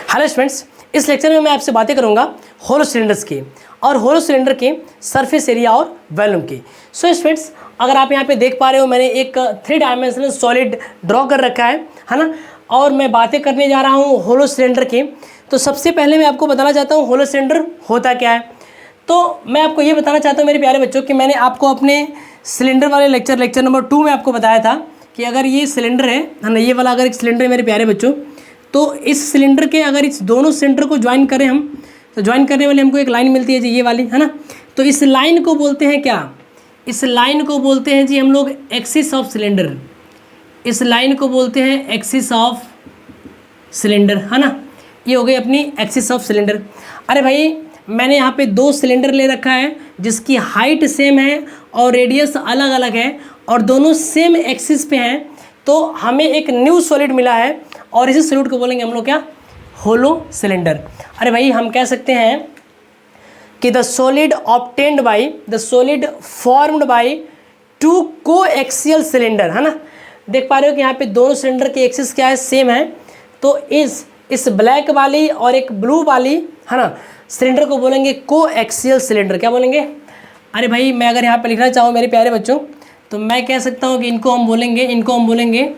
Hello students, इस lecture में मैं आपसे बातें करूंगा होलो सिलेंडर्स की और होलो सिलेंडर के सरफेस एरिया और वॉल्यूम की। सो स्टूडेंट्स, अगर आप यहाँ पे देख पा रहे हो, मैंने एक 3 डायमेंशनल सॉलिड ड्रॉ कर रखा है ना, और मैं बातें करने जा रहा हूँ होलो सिलेंडर की। तो सबसे पहले मैं आपको बताना चाहता हूँ होलो सिलेंडर होता क्या है। तो मैं आपको ये बताना चाहता हूँ मेरे प्यारे बच्चों कि मैंने आपको अपने सिलेंडर वाले लेक्चर नंबर 2 में आपको बताया था कि अगर ये सिलेंडर है ना, ये वाला अगर एक सिलेंडर है मेरे प्यारे बच्चों, तो इस सिलेंडर के अगर इस दोनों सिलेंडर को ज्वाइन करें हम, तो ज्वाइन करने वाली हमको एक लाइन मिलती है जी, ये वाली है ना। तो इस लाइन को बोलते हैं क्या? इस लाइन को बोलते हैं जी हम लोग एक्सिस ऑफ सिलेंडर। इस लाइन को बोलते हैं एक्सिस ऑफ सिलेंडर, है ना। ये हो गई अपनी एक्सिस ऑफ सिलेंडर। अरे भाई, मैंने यहाँ पे 2 सिलेंडर ले रखा है जिसकी हाइट सेम है और रेडियस अलग अलग है और दोनों सेम एक्सिस पे हैं, तो हमें एक न्यू सॉलिड मिला है और इसी सॉलिड को बोलेंगे हम लोग क्या? Hollow cylinder. अरे भाई, हम कह सकते हैं कि the solid obtained by the solid formed by 2 coaxial cylinder, है ना। देख पा रहे हो कि यहाँ पे दोनों सिलेंडर के एक्सिस क्या है? सेम है। तो इस ब्लैक वाली और एक ब्लू वाली, है ना, सिलेंडर को बोलेंगे कोएक्सियल सिलेंडर। क्या बोलेंगे? अरे भाई, मैं अगर यहाँ पे लिखना चाहूँ मेरे प्यारे बच्चों, तो मैं कह सकता हूँ कि इनको हम बोलेंगे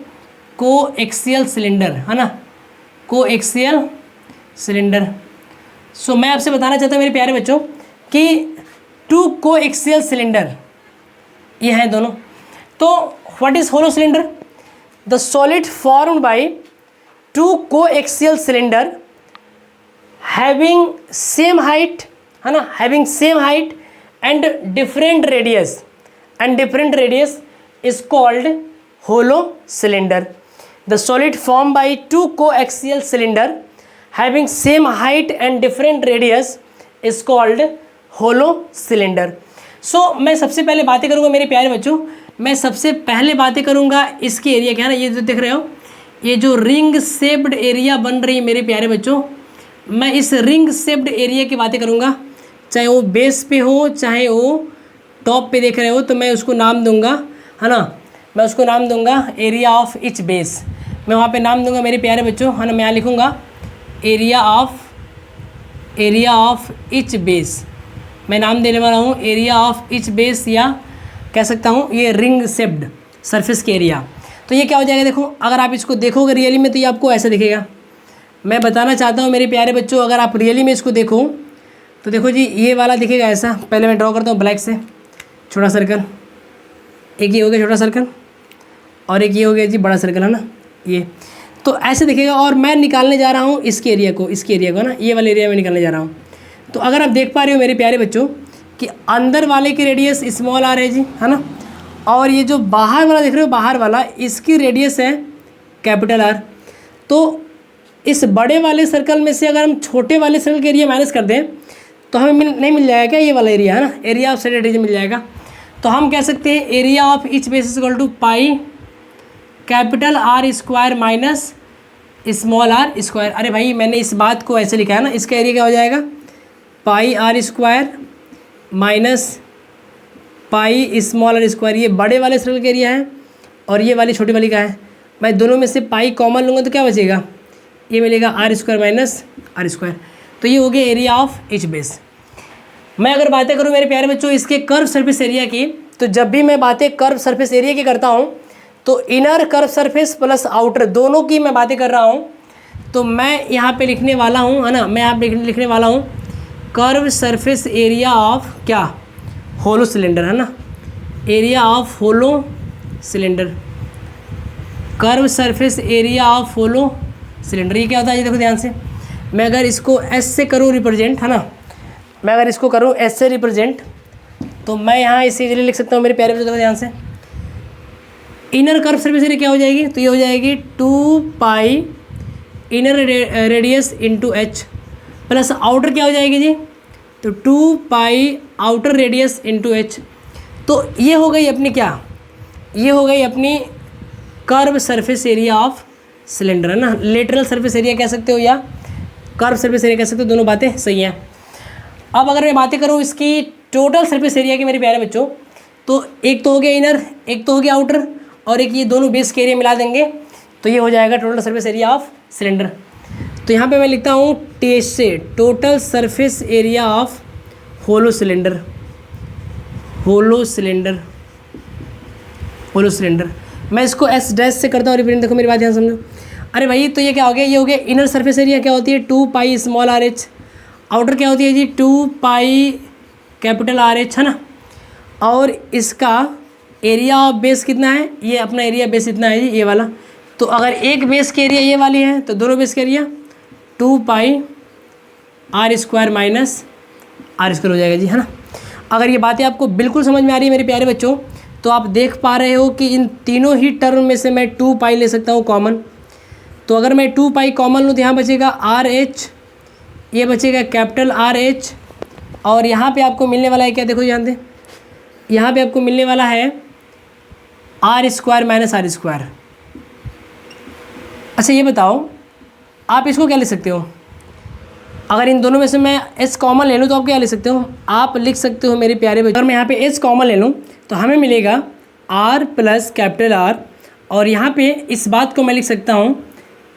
कोएक्सियल सिलेंडर, है ना, कोएक्सियल सिलेंडर। सो मैं आपसे बताना चाहता हूँ मेरे प्यारे बच्चों कि 2 कोएक्सियल सिलेंडर ये हैं दोनों। तो what is hollow cylinder? The solid formed by 2 coaxial cylinder having same height, है ना, having same height and different radius is called hollow cylinder. The solid formed by 2 coaxial cylinder having same height and different radius is called hollow cylinder. So मैं सबसे पहले बातें करूँगा मेरे प्यारे बच्चों, मैं सबसे पहले बातें करूँगा इसके एरिया क्या है ना, ये जो देख रहे हो, ये जो रिंग शेप्ड एरिया बन रही है मेरे प्यारे बच्चों, मैं इस रिंग शेप्ड एरिया की बातें करूँगा। चाहे वो बेस पे हो चाहे वो टॉप पे देख रहे हो, तो मैं उसको नाम दूँगा, है ना, मैं उसको नाम दूंगा एरिया ऑफ इच बेस। मैं वहाँ पे नाम दूंगा मेरे प्यारे बच्चों, है ना, मैं यहाँ लिखूँगा एरिया ऑफ इच बेस। मैं नाम देने वाला हूँ एरिया ऑफ इच बेस, या कह सकता हूँ ये रिंग शेप्ड सरफेस के एरिया। तो ये क्या हो जाएगा? देखो, अगर आप इसको देखोगे रियली में तो ये आपको ऐसा दिखेगा। मैं बताना चाहता हूँ मेरे प्यारे बच्चों, अगर आप रियली में इसको देखो तो देखो जी, ये वाला दिखेगा ऐसा। पहले मैं ड्रॉ करता हूँ ब्लैक से छोटा सर्कल, एक ये हो गया छोटा सर्कल और एक ये हो गया जी बड़ा सर्कल, है ना, ये तो ऐसे दिखेगा। और मैं निकालने जा रहा हूँ इसके एरिया को ना, ये वाले एरिया में निकालने जा रहा हूँ। तो अगर आप देख पा रहे हो मेरे प्यारे बच्चों कि अंदर वाले की रेडियस स्मॉल आर है जी, है ना, और ये जो बाहर वाला देख रहे हो, बाहर वाला, इसकी रेडियस है कैपिटल आर। तो इस बड़े वाले सर्कल में से अगर हम छोटे वाले सर्कल के एरिया माइनस कर दें तो हमें नहीं मिल जाएगा क्या? ये वाला एरिया, है ना, एरिया ऑफ सॉलिड रीजन मिल जाएगा। तो हम कह सकते हैं area of each base is equal to pi capital r square minus small are square. अरे भाई, मैंने इस बात को ऐसे लिखा है ना, इसका एरिया क्या हो जाएगा? Pi are square minus pi small are square. ये बड़े वाले सर्कल का एरिया है और ये वाली छोटी वाली का है। मैं दोनों में से पाई कॉमन लूँगा तो क्या बचेगा? ये मिलेगा r square minus r square. तो ये हो गया एरिया ऑफ इच बेस। मैं अगर बातें करूँ मेरे प्यारे बच्चों इसके कर्व सरफेस एरिया की, तो जब भी मैं बातें कर्व सरफेस एरिया की करता हूँ तो inner curve surface plus outer दोनों की मैं बातें कर रहा हूँ। तो मैं यहाँ पे लिखने वाला हूँ, है ना, मैं यहाँ पे लिखने वाला हूँ कर्व सरफेस एरिया ऑफ क्या? होलो सिलेंडर, है ना, area of hollow cylinder, curve surface area of hollow cylinder. ये क्या होता है ये देखो ध्यान से। मैं अगर इसको एस से करूँ रिप्रेजेंट, है ना, मैं अगर इसको करूँ एस से रिप्रेजेंट, तो मैं यहाँ इसे इजीली लिख सकता हूँ मेरे प्यारे बच्चों, ध्यान से। इनर कर्व सरफेस एरिया क्या हो जाएगी? तो ये हो जाएगी 2 pi inner radius into H plus outer क्या हो जाएगी जी? तो 2 pi outer radius into H. तो ये हो गई अपनी क्या? ये हो गई अपनी curve surface area of cylinder, है ना। लेटरल सरफेस एरिया कह सकते हो या कर्व सरफेस एरिया कह सकते हो, दोनों बातें सही हैं। अब अगर मैं बातें करूँ इसकी टोटल सरफेस एरिया की मेरे प्यारे बच्चों, तो एक तो हो गया इनर, एक तो हो गया आउटर, और एक ये दोनों बेस के एरिया मिला देंगे तो ये हो जाएगा total surface area of cylinder. तो तो यहाँ पे मैं लिखता हूँ TSA, total surface area of hollow cylinder. Hollow cylinder मैं इसको एस डैश से करता हूँ रिप्रेजेंट। देखो मेरी बात ध्यान समझो। अरे भाई तो ये क्या हो गया, ये हो गया इनर सरफेस एरिया क्या होती है 2 पाई स्मॉल आर एच। आउटर क्या होती है जी 2 पाई कैपिटल आर एच, है ना। और इसका एरिया ऑफ बेस कितना है, ये अपना एरिया बेस इतना है जी, ये वाला। तो अगर एक बेस की एरिया ये वाली है तो दोनों बेस का area 2 pi are square minus r square हो जाएगा जी, है ना। अगर ये बातें आपको बिल्कुल समझ में आ रही है मेरे प्यारे बच्चों, तो आप देख पा रहे हो कि इन तीनों ही टर्म में से मैं 2 पाई ले सकता हूँ कॉमन। तो अगर मैं 2 पाई कॉमन लूँ तो यहाँ बचेगा आर एच, ये बचेगा कैपिटल आर एच, और यहाँ पे आपको मिलने वाला है क्या, देखो ध्यान दें, यहाँ पे आपको मिलने वाला है r square minus r square. अच्छा ये बताओ आप इसको क्या ले सकते हो, अगर इन दोनों में से मैं एच कॉमन ले लूँ तो आप क्या ले सकते हो, आप लिख सकते हो मेरे प्यारे बच्चों, अगर मैं यहाँ पे एच कॉमन ले लूँ तो हमें मिलेगा आर प्लस कैपिटल आर, और यहाँ पे इस बात को मैं लिख सकता हूँ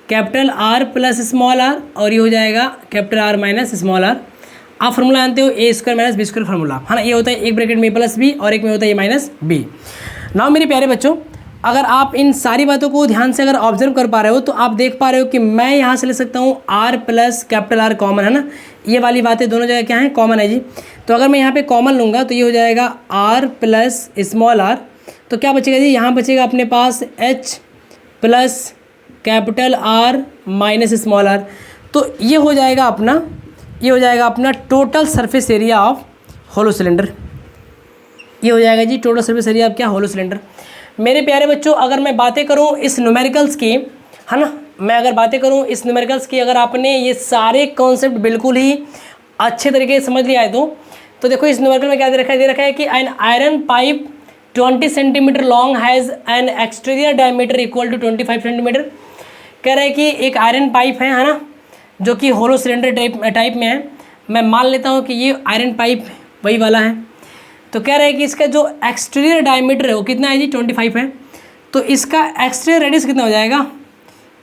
capital R plus small R, और ये हो जाएगा capital are minus small R. आप फार्मूला जानते हो A square minus B square formula, है ना। ये होता है एक ब्रैकेट में प्लस बी और एक में होता है ए माइनस बी। नाउ मेरे प्यारे बच्चों, अगर आप इन सारी बातों को ध्यान से अगर ऑब्जर्व कर पा रहे हो तो आप देख पा रहे हो कि मैं यहाँ से ले सकता हूँ r plus capital r common, है ना। ये वाली बातें दोनों जगह क्या है, कॉमन है जी। तो अगर मैं यहाँ पे कॉमन लूँगा तो ये हो जाएगा आर प्लस स्मॉल आर, तो क्या बचेगा जी, यहाँ बचेगा अपने पास H plus capital are minus small R. तो ये हो जाएगा अपना total surface area of hollow cylinder. ये हो जाएगा जी टोटल सरफेस एरिया ऑफ क्या, होलो सिलेंडर। मेरे प्यारे बच्चों अगर मैं बातें करूं इस न्यूमेरिकल्स की, है ना, मैं अगर बातें करूं इस न्यूमेरिकल्स की, अगर आपने ये सारे कॉन्सेप्ट बिल्कुल ही अच्छे तरीके से समझ लिया है तो देखो इस न्यूमेरिकल में क्या दे रखा है कि an iron pipe 20 centimetre long has an exterior diameter equal to 25 centimetre. कह रहा है कि एक आयरन पाइप है ना, जो कि होलो सिलेंडर टाइप में है। मैं मान लेता हूँ कि ये आयरन पाइप वही वाला है। तो कह रहा है कि इसका जो एक्सटीरियर डायमीटर है वो कितना है जी 25 है। तो इसका एक्सटीरियर रेडियस कितना हो जाएगा,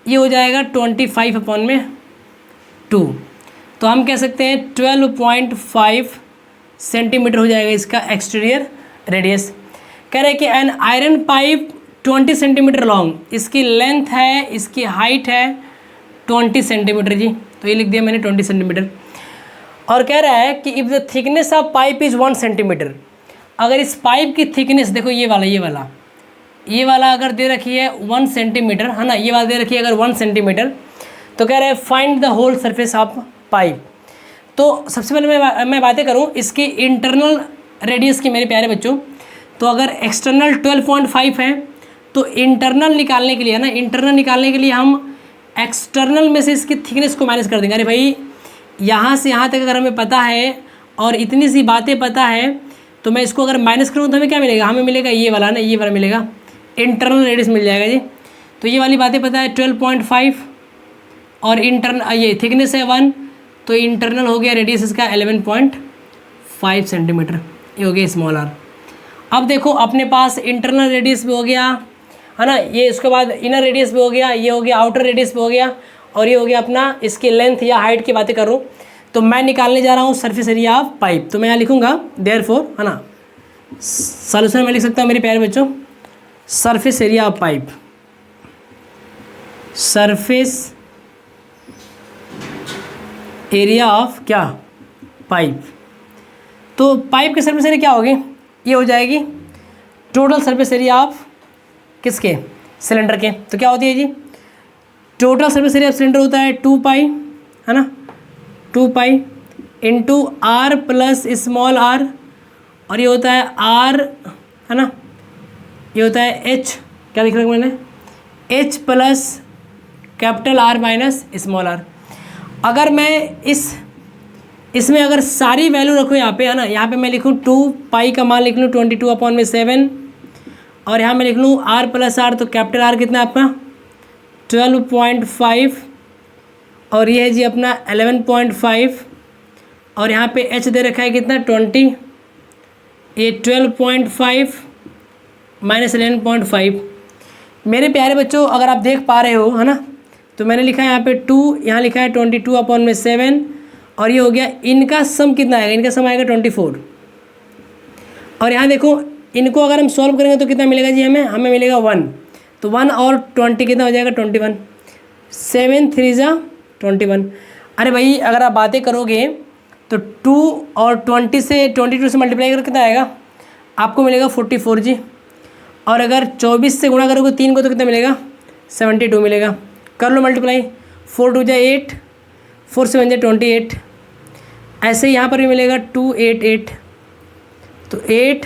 ये हो जाएगा 25/2। तो हम कह सकते हैं 12.5 सेंटीमीटर हो जाएगा इसका एक्सटीरियर रेडियस। कह रहे हैं कि an iron pipe 20 centimetre long, इसकी लेंथ है, इसकी हाइट है 20 सेंटीमीटर जी। तो ये लिख दिया मैंने 20 सेंटीमीटर। और कह रहा है कि if the thickness of pipe is 1 centimetre, अगर इस पाइप की थिकनेस देखो ये वाला अगर दे रखी है 1 सेंटीमीटर, है ना, ये वाला दे रखी है अगर 1 सेंटीमीटर, तो कह रहे हैं find the whole surface of pipe. तो सबसे पहले मैं बातें करूं इसकी इंटरनल रेडियस की मेरे प्यारे बच्चों। तो अगर एक्सटर्नल 12.5 है तो इंटरनल निकालने के लिए, है ना, इंटरनल निकालने के लिए हम एक्सटर्नल में से इसकी थिकनेस को माइनस कर देंगे। अरे भाई यहाँ से यहाँ तक अगर हमें पता है और इतनी सी बातें पता है तो मैं इसको अगर माइनस करूँ तो हमें क्या मिलेगा, हमें मिलेगा ये वाला ना, ये वाला मिलेगा, इंटरनल रेडियस मिल जाएगा जी। तो ये वाली बातें पता है 12.5 और इंटरनल ये थिकनेस है 1, तो इंटरनल हो गया रेडियस इसका 11.5 सेंटीमीटर, ये हो गया स्मॉल आर। अब देखो अपने पास इंटरनल रेडियस भी हो गया, है ना, ये उसके बाद इनर रेडियस भी हो गया, ये हो गया आउटर रेडियस भी हो गया, और ये हो गया अपना इसकी लेंथ या हाइट की बातें करूँ तो मैं निकालने जा रहा हूँ सरफेस एरिया ऑफ पाइप। तो मैं यहाँ लिखूँगा देयरफॉर, है ना, सॉल्यूशन में लिख सकता हूँ मेरे प्यारे बच्चों surface area of pipe, surface area of क्या, पाइप। तो पाइप के सरफेस एरिया क्या होगी, ये हो जाएगी टोटल सरफेस एरिया ऑफ किसके, सिलेंडर के। तो क्या होती है जी, total surface area of cylinder होता है 2 पाई, है ना, 2 pi into R plus small R, और ये होता है आर, है ना, ये होता है एच, क्या लिख रहा हूँ मैंने, h plus capital are minus small r. अगर मैं इसमें अगर सारी वैल्यू रखूँ यहाँ पे, है ना, यहाँ पे मैं लिखूँ 2 पाई का मान लिख लूँ 22/7, और यहाँ मैं लिख लूँ आर प्लस आर, तो कैपिटल आर कितना है आपका 12.5, और ये है जी अपना 11.5, और यहाँ पे एच दे रखा है कितना 20, ये 12.5 माइनस 11.5। मेरे प्यारे बच्चों अगर आप देख पा रहे हो, है ना, तो मैंने लिखा है यहाँ पे 2, यहाँ लिखा है 22/7 और ये हो गया। इनका सम कितना आएगा, इनका सम आएगा 24। और यहाँ देखो इनको अगर हम सॉल्व करेंगे तो कितना मिलेगा जी, हमें मिलेगा 1। तो 1 और 20 कितना हो जाएगा 21। 7 3 जा 21। अरे भाई अगर आप बातें करोगे तो 2 और 20 से 22 से मल्टीप्लाई करके कितना आएगा, आपको मिलेगा 44 जी। और अगर 24 से गुणा करोगे 3 को तो कितना मिलेगा 72 मिलेगा। कर लो मल्टीप्लाई, 4 2 जा 8, 4 7 जा 28। ऐसे ही यहाँ पर भी मिलेगा 2 8 8, तो 8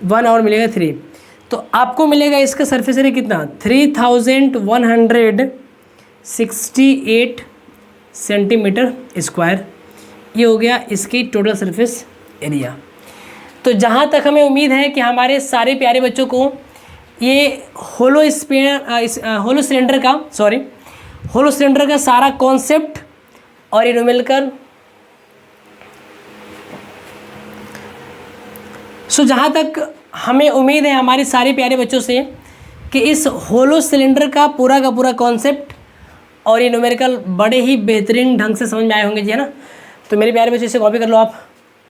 1 और मिलेगा 3। तो आपको मिलेगा इसका सरफेस एरिया कितना 3168 सेंटीमीटर स्क्वायर। ये हो गया इसकी टोटल सरफेस एरिया। तो जहाँ तक हमें उम्मीद है कि हमारे सारे प्यारे बच्चों को ये होलो सिलेंडर का सारा कॉन्सेप्ट और ये न्यूमेरिकल जहाँ तक हमें उम्मीद है हमारे सारे प्यारे बच्चों से कि इस होलो सिलेंडर का पूरा कॉन्सेप्ट और ये न्यूमेरिकल बड़े ही बेहतरीन ढंग से समझ में आए होंगे जी, है ना। तो मेरे प्यारे बच्चों से कॉपी कर लो आप।